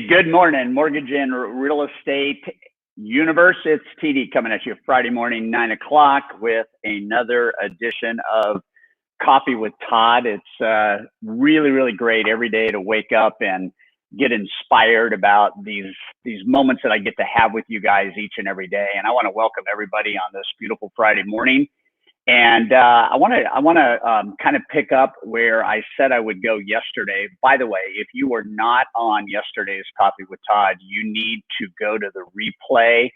Good morning, mortgage and real estate universe. It's TD coming at you Friday morning, 9 o'clock with another edition of Coffee with Todd. It's really, really great every day to wake up and get inspired about these moments that I get to have with you guys each and every day. And I want to welcome everybody on this beautiful Friday morning. And I want to kind of pick up where I said I would go yesterday. By the way, if you were not on yesterday's Coffee with Todd, you need to go to the replay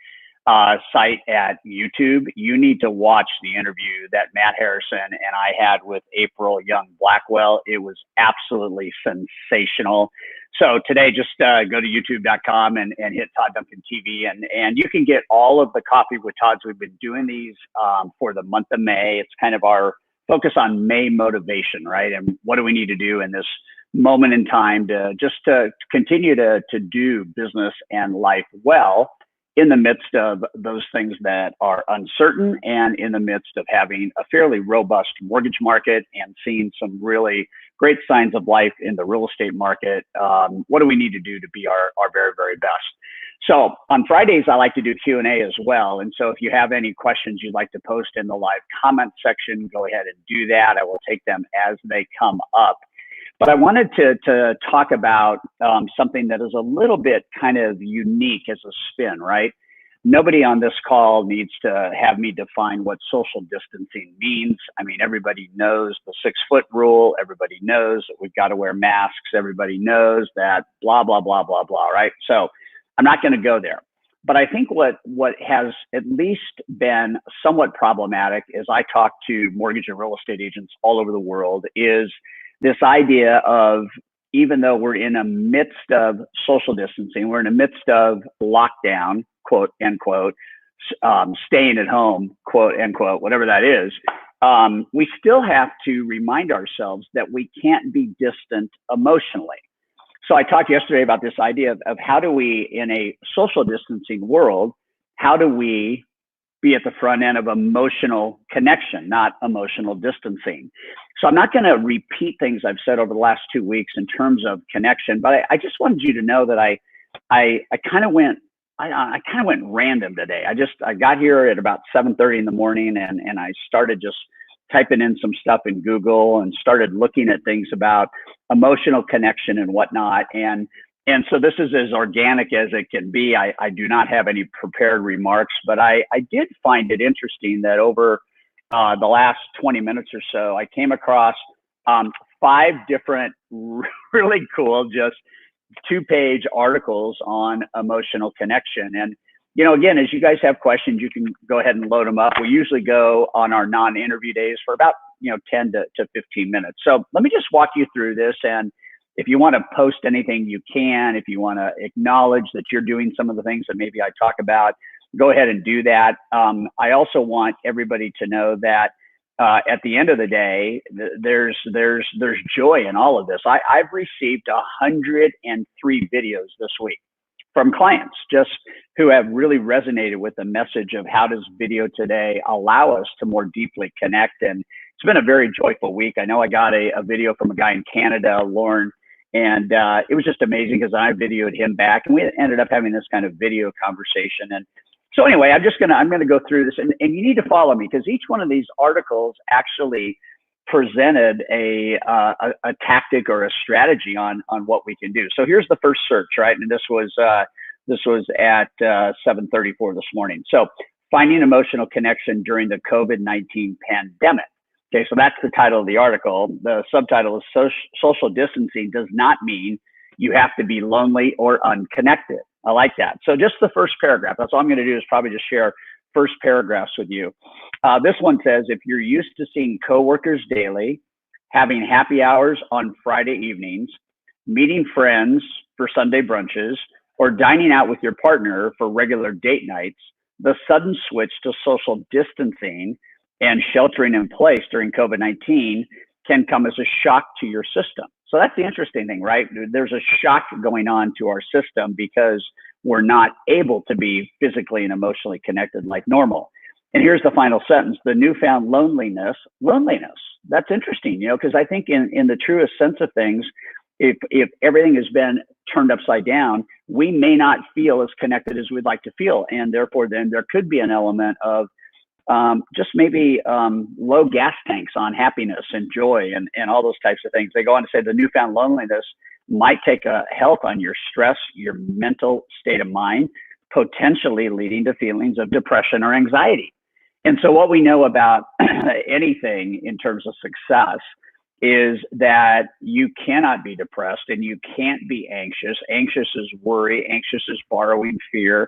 site at YouTube. You need to watch the interview that Matt Harrison and I had with April Young Blackwell. It was absolutely sensational. So today, just go to youtube.com and hit Todd Duncan TV, and you can get all of the Coffee with Todds. We've been doing these for the month of May. It's kind of our focus on May motivation, right? And what do we need to do in this moment in time to continue to do business and life well in the midst of those things that are uncertain and in the midst of having a fairly robust mortgage market and seeing some really great signs of life in the real estate market. What do we need to do to be our very, very best? So on Fridays, I like to do Q&A as well. And so if you have any questions you'd like to post in the live comment section, go ahead and do that. I will take them as they come up. But I wanted to talk about something that is a little bit kind of unique as a spin, right? Nobody on this call needs to have me define what social distancing means. I mean, everybody knows the 6-foot rule. Everybody knows that we've got to wear masks. Everybody knows that blah, blah, blah, blah, blah, right? So I'm not going to go there. But I think what has at least been somewhat problematic as I talk to mortgage and real estate agents all over the world is this idea of, even though we're in the midst of social distancing, we're in the midst of lockdown, quote, end quote, staying at home, quote, end quote, whatever that is, we still have to remind ourselves that we can't be distant emotionally. So I talked yesterday about this idea of how do we, in a social distancing world, how do we be at the front end of emotional connection, not emotional distancing. So I'm not going to repeat things I've said over the last 2 weeks in terms of connection, but I just wanted you to know that I kind of went random today. I got here at about 7:30 in the morning and I started just typing in some stuff in Google and started looking at things about emotional connection and whatnot. And so this is as organic as it can be. I do not have any prepared remarks, but I did find it interesting that over the last 20 minutes or so, I came across 5 different really cool, just 2-page articles on emotional connection. And, you know, again, as you guys have questions, you can go ahead and load them up. We usually go on our non-interview days for about, 10 to 15 minutes. So let me just walk you through this. And if you want to post anything, you can. If you want to acknowledge that you're doing some of the things that maybe I talk about, go ahead and do that. I also want everybody to know that at the end of the day, there's joy in all of this. I've received 103 videos this week from clients just who have really resonated with the message of how does video today allow us to more deeply connect. And it's been a very joyful week. I know I got a video from a guy in Canada, Lauren, and it was just amazing because I videoed him back and we ended up having this kind of video conversation. And so anyway, I'm gonna go through this and you need to follow me because each one of these articles actually presented a tactic or a strategy on what we can do. So here's the first search, right? And this was at 7:34 this morning. So finding emotional connection during the COVID-19 pandemic. Okay, so that's the title of the article. The subtitle is Social Distancing Does Not Mean You Have to Be Lonely or Unconnected. I like that. So just the first paragraph, that's all I'm going to do is probably just share first paragraphs with you. This one says, if you're used to seeing coworkers daily, having happy hours on Friday evenings, meeting friends for Sunday brunches, or dining out with your partner for regular date nights, the sudden switch to social distancing and sheltering in place during COVID-19 can come as a shock to your system. So that's the interesting thing, right? There's a shock going on to our system because we're not able to be physically and emotionally connected like normal. And here's the final sentence, the newfound loneliness. That's interesting, because I think in the truest sense of things, if everything has been turned upside down, we may not feel as connected as we'd like to feel. And therefore, then there could be an element of just maybe low gas tanks on happiness and joy and all those types of things. They go on to say the newfound loneliness might take a health on your stress, your mental state of mind, potentially leading to feelings of depression or anxiety. And so what we know about anything in terms of success is that you cannot be depressed and you can't be anxious. Anxious is worry. Anxious is borrowing fear.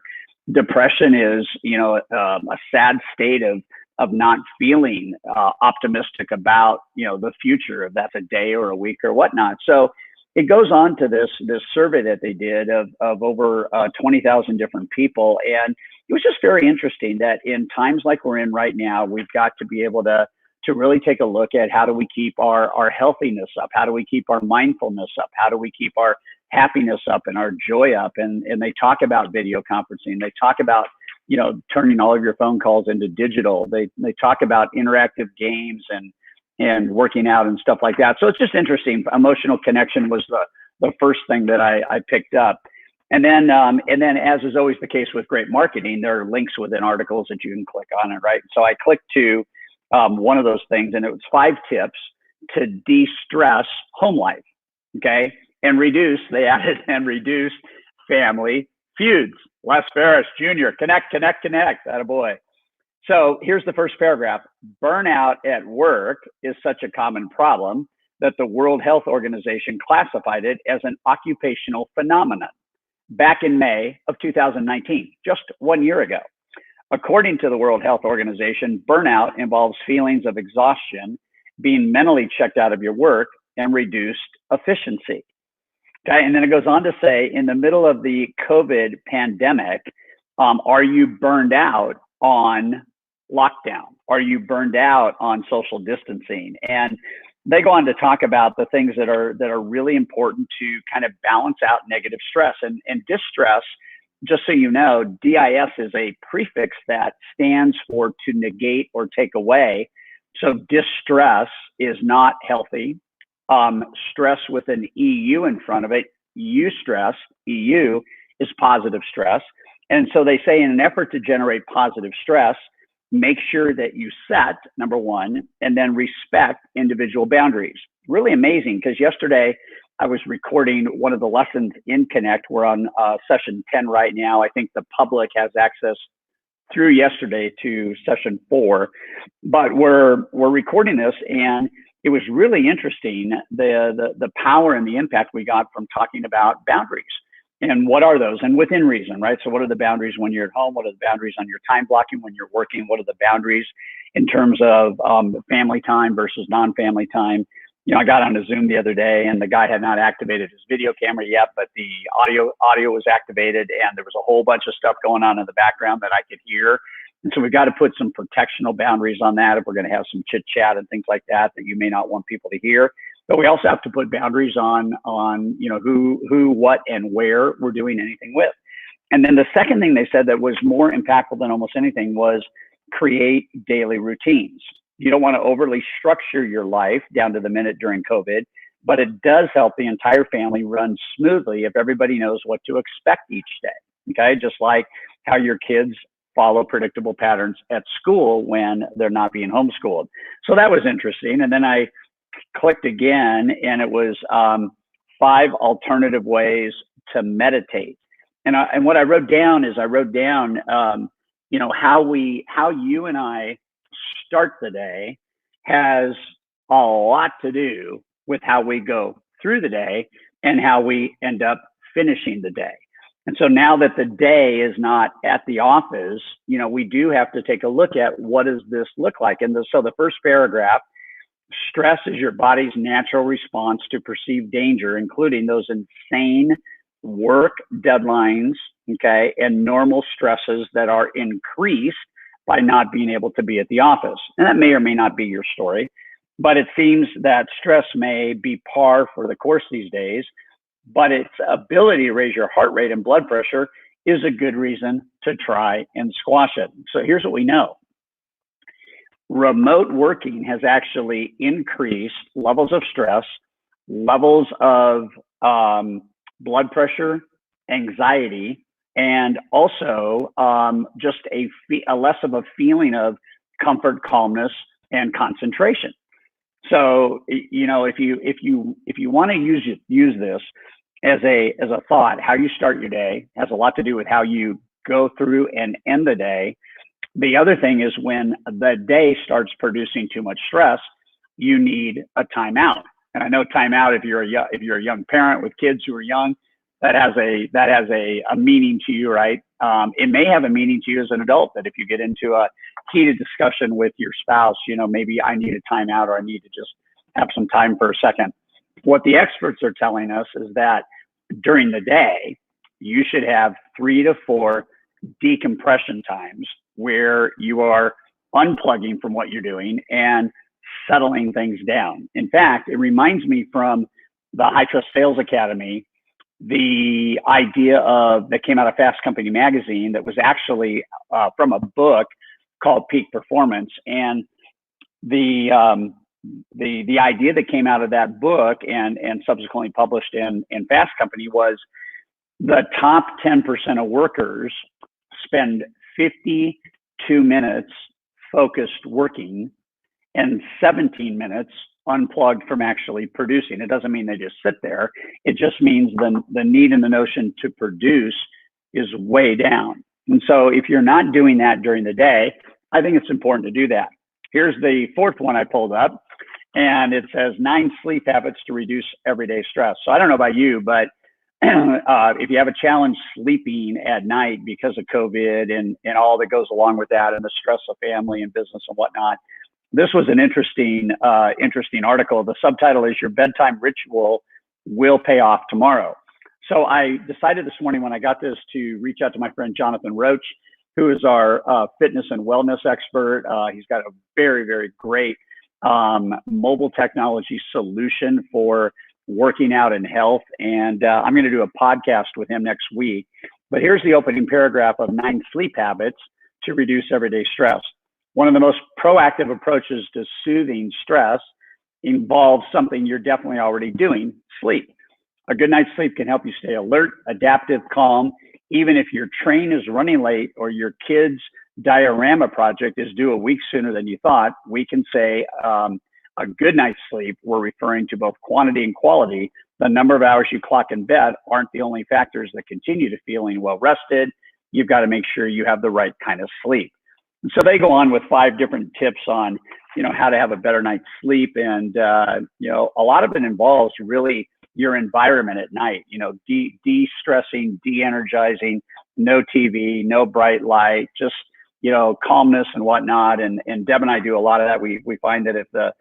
Depression is, a sad state of not feeling optimistic about, the future, if that's a day or a week or whatnot. So it goes on to this survey that they did of over 20,000 different people. And it was just very interesting that in times like we're in right now, we've got to be able to really take a look at how do we keep our healthiness up? How do we keep our mindfulness up? How do we keep our happiness up and our joy up? And they talk about video conferencing. They talk about, turning all of your phone calls into digital. They talk about interactive games and working out and stuff like that. So it's just interesting. Emotional connection was the first thing that I picked up. And then, as is always the case with great marketing, there are links within articles that you can click on it, right? So I clicked to one of those things, and it was 5 tips to de-stress home life, okay? And they added family feuds. Les Ferris Jr., connect, attaboy. So here's the first paragraph. Burnout at work is such a common problem that the World Health Organization classified it as an occupational phenomenon back in May of 2019, just 1 year ago. According to the World Health Organization, burnout involves feelings of exhaustion, being mentally checked out of your work, and reduced efficiency. Okay, and then it goes on to say, in the middle of the COVID pandemic, are you burned out on lockdown? Are you burned out on social distancing? And they go on to talk about the things that are really important to kind of balance out negative stress and distress. Just so you know, DIS is a prefix that stands for to negate or take away. So distress is not healthy. Stress with an EU in front of it, eustress, EU, is positive stress. And so they say in an effort to generate positive stress, make sure that you set, number one, and then respect individual boundaries. Really amazing, because yesterday I was recording one of the lessons in Connect. We're on session 10 right now. I think the public has access through yesterday to session 4, but we're recording this, and it was really interesting, the power and the impact we got from talking about boundaries. And what are those? And within reason, right? So what are the boundaries when you're at home? What are the boundaries on your time blocking when you're working? What are the boundaries in terms of family time versus non-family time? I got on a Zoom the other day, and the guy had not activated his video camera yet, but the audio was activated, and there was a whole bunch of stuff going on in the background that I could hear. And so we've got to put some protectional boundaries on that if we're going to have some chit chat and things like that you may not want people to hear. But we also have to put boundaries on who, what, and where we're doing anything with. And then the second thing they said that was more impactful than almost anything was create daily routines. You don't want to overly structure your life down to the minute during COVID, but it does help the entire family run smoothly if everybody knows what to expect each day. Okay, just like how your kids follow predictable patterns at school when they're not being homeschooled. So that was interesting. And then I clicked again, and it was 5 alternative ways to meditate. And what I wrote down is how you and I start the day has a lot to do with how we go through the day and how we end up finishing the day. And so now that the day is not at the office, we do have to take a look at what does this look like. And so the first paragraph, stress is your body's natural response to perceived danger, including those insane work deadlines, okay, and normal stresses that are increased by not being able to be at the office. And that may or may not be your story, but it seems that stress may be par for the course these days, but its ability to raise your heart rate and blood pressure is a good reason to try and squash it. So here's what we know. Remote working has actually increased levels of stress levels of blood pressure, anxiety, and also just a less of a feeling of comfort, calmness, and concentration. So, if you want to use this as a thought, how you start your day has a lot to do with how you go through and end the day. The other thing is when the day starts producing too much stress, you need a timeout. And I know timeout, if you're a young parent with kids who are young, that has a meaning to you, right? It may have a meaning to you as an adult, that if you get into a heated discussion with your spouse, maybe I need a timeout, or I need to just have some time for a second. What the experts are telling us is that during the day, you should have 3 to 4 decompression times where you are unplugging from what you're doing and settling things down. In fact, it reminds me from the High Trust Sales Academy, the idea that came out of Fast Company magazine, that was actually from a book called Peak Performance. And the idea that came out of that book and subsequently published in Fast Company was the top 10% of workers spend 52 minutes focused working and 17 minutes unplugged from actually producing. It doesn't mean they just sit there. It just means the need and the notion to produce is way down. And so if you're not doing that during the day, I think it's important to do that. Here's the fourth one I pulled up, and it says 9 sleep habits to reduce everyday stress. So I don't know about you, but if you have a challenge sleeping at night because of COVID and all that goes along with that, and the stress of family and business and whatnot, this was an interesting article. The subtitle is "Your Bedtime Ritual Will Pay Off Tomorrow." So I decided this morning when I got this to reach out to my friend Jonathan Roach, who is our fitness and wellness expert. He's got a very, very great mobile technology solution for working out and health. And I'm going to do a podcast with him next week. But here's the opening paragraph of 9 sleep habits to reduce everyday stress. One of the most proactive approaches to soothing stress involves something you're definitely already doing: sleep. A good night's sleep can help you stay alert, adaptive, calm. Even if your train is running late or your kid's diorama project is due a week sooner than you thought, we can say a good night's sleep, we're referring to both quantity and quality. The number of hours you clock in bed aren't the only factors that continue to feeling well rested. You've got to make sure you have the right kind of sleep. And so they go on with 5 different tips on, how to have a better night's sleep. And, a lot of it involves really your environment at night, de-stressing, de-energizing, no TV, no bright light, just, calmness and whatnot. And Deb and I do a lot of that. We find that if the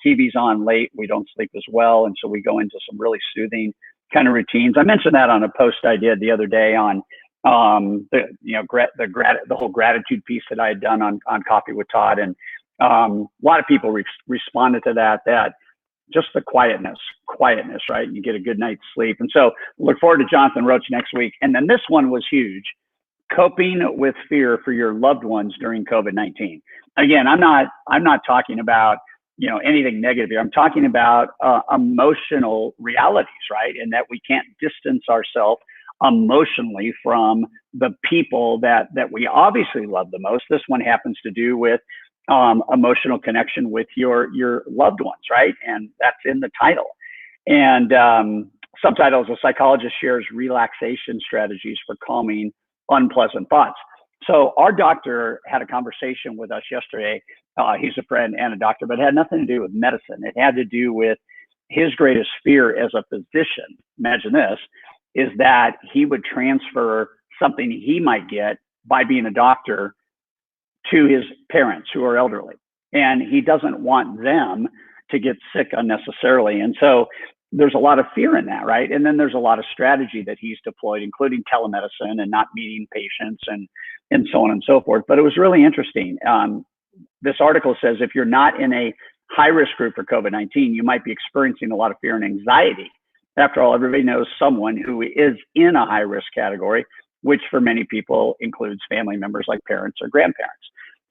TV's on late, we don't sleep as well. And so we go into some really soothing kind of routines. I mentioned that on a post I did the other day on the whole gratitude piece that I had done on Coffee with Todd. And a lot of people responded to that just the quietness, right? You get a good night's sleep. And so look forward to Jonathan Roach next week. And then this one was huge: coping with fear for your loved ones during COVID-19. Again, I'm not talking about, anything negative here. I'm talking about emotional realities, right? And that we can't distance ourselves emotionally from the people that we obviously love the most. This one happens to do with emotional connection with your loved ones, right? And that's in the title. And subtitle is: A Psychologist Shares Relaxation Strategies for Calming Unpleasant Thoughts. So our doctor had a conversation with us yesterday. He's a friend and a doctor, but it had nothing to do with medicine. It had to do with his greatest fear as a physician. Imagine this, is that he would transfer something he might get by being a doctor to his parents who are elderly. And he doesn't want them to get sick unnecessarily. And so there's a lot of fear in that, right? And then there's a lot of strategy that he's deployed, including telemedicine and not meeting patients and so on and so forth. But it was really interesting. This article says if you're not in a high-risk group for COVID-19, you might be experiencing a lot of fear and anxiety. After all, everybody knows someone who is in a high-risk category, which for many people includes family members like parents or grandparents.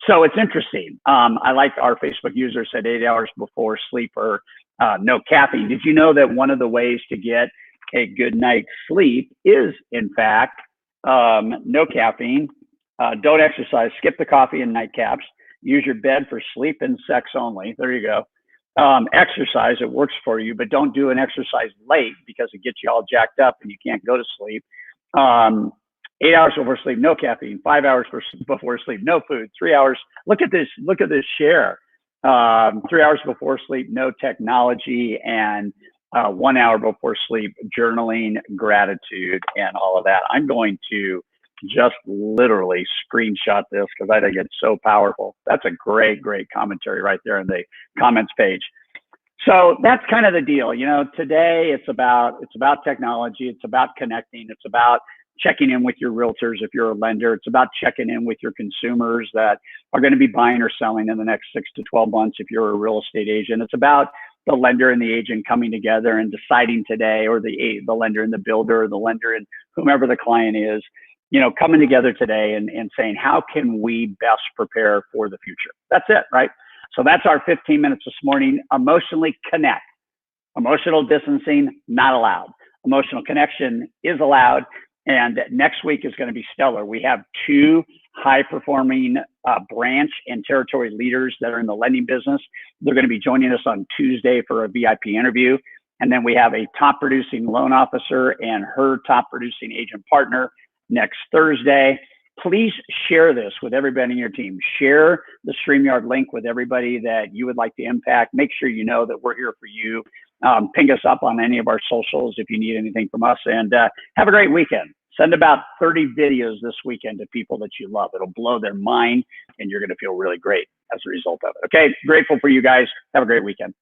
So it's interesting. I like our Facebook user said 8 hours before sleep or no caffeine. Did you know that one of the ways to get a good night's sleep is, in fact, no caffeine? Don't exercise. Skip the coffee and nightcaps. Use your bed for sleep and sex only. There you go. Exercise, it works for you, but don't do an exercise late because it gets you all jacked up and you can't go to sleep. 8 hours before sleep, no caffeine. 5 hours before sleep, no food. 3 hours. Look at this share. 3 hours before sleep, no technology, and 1 hour before sleep, journaling, gratitude, and all of that. I'm going to just literally screenshot this because I think it's so powerful. That's a great commentary right there in the comments page. So that's kind of the deal. You know, today it's about technology. It's about connecting. It's about checking in with your realtors if you're a lender. It's about checking in with your consumers that are going to be buying or selling in the next 6 to 12 months if you're a real estate agent. It's about the lender and the agent coming together and deciding today, or the lender and the builder, or the lender and whomever the client is, you know, coming together today and saying, how can we best prepare for the future? That's it, right? So that's our 15 minutes this morning. Emotionally connect. Emotional distancing, not allowed. Emotional connection is allowed. And next week is going to be stellar. We have 2 high-performing branch and territory leaders that are in the lending business. They're going to be joining us on Tuesday for a VIP interview. And then we have a top-producing loan officer and her top-producing agent partner next Thursday. Please share this with everybody in your team. Share the StreamYard link with everybody that you would like to impact. Make sure you know that we're here for you. Ping us up on any of our socials if you need anything from us, and have a great weekend. Send about 30 videos this weekend to people that you love. It'll blow their mind, and you're going to feel really great as a result of it. Okay, grateful for you guys. Have a great weekend.